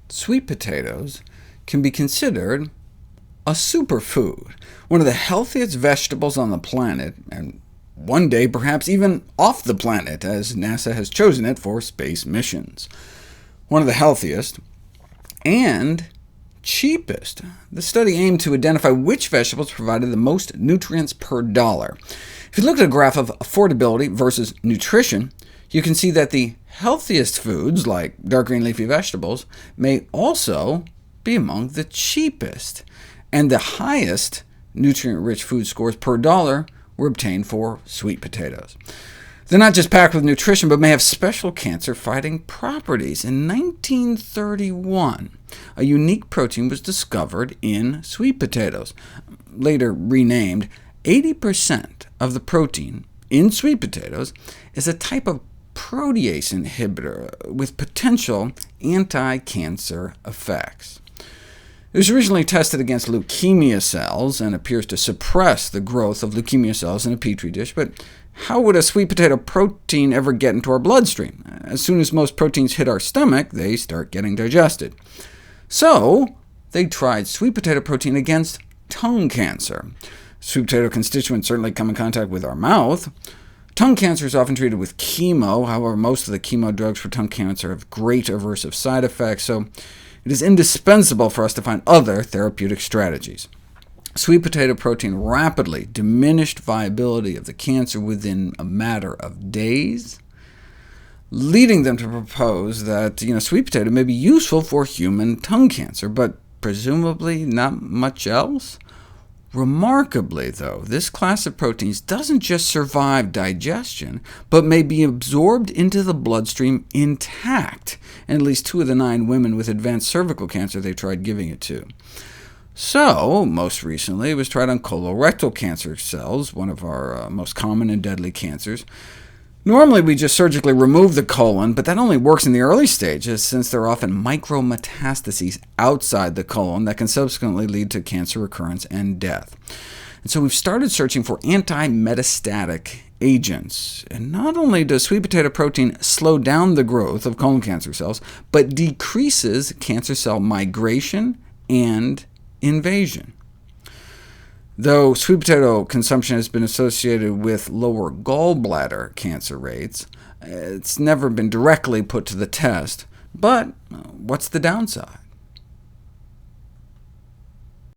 sweet potatoes can be considered a superfood, one of the healthiest vegetables on the planet, and one day perhaps even off the planet, as NASA has chosen it for space missions. One of the healthiest and cheapest. The study aimed to identify which vegetables provided the most nutrients per dollar. If you look at a graph of affordability versus nutrition, you can see that the healthiest foods, like dark green leafy vegetables, may also be among the cheapest, and the highest nutrient-rich food scores per dollar were obtained for sweet potatoes. They're not just packed with nutrition, but may have special cancer-fighting properties. In 1931, a unique protein was discovered in sweet potatoes. Later renamed, 80% of the protein in sweet potatoes is a type of protease inhibitor with potential anti-cancer effects. It was originally tested against leukemia cells and appears to suppress the growth of leukemia cells in a petri dish, but how would a sweet potato protein ever get into our bloodstream? As soon as most proteins hit our stomach, they start getting digested. So they tried sweet potato protein against tongue cancer. Sweet potato constituents certainly come in contact with our mouth. Tongue cancer is often treated with chemo. However, most of the chemo drugs for tongue cancer have great aversive side effects, so it is indispensable for us to find other therapeutic strategies. Sweet potato protein rapidly diminished viability of the cancer within a matter of days, leading them to propose that sweet potato may be useful for human tongue cancer, but presumably not much else. Remarkably, though, this class of proteins doesn't just survive digestion, but may be absorbed into the bloodstream intact, and at least 2 of the 9 women with advanced cervical cancer they tried giving it to. So, most recently, it was tried on colorectal cancer cells, one of our most common and deadly cancers. Normally, we just surgically remove the colon, but that only works in the early stages, since there are often micrometastases outside the colon that can subsequently lead to cancer recurrence and death. And so we've started searching for anti-metastatic agents. And not only does sweet potato protein slow down the growth of colon cancer cells, but decreases cancer cell migration and invasion. Though sweet potato consumption has been associated with lower gallbladder cancer rates, it's never been directly put to the test. But what's the downside?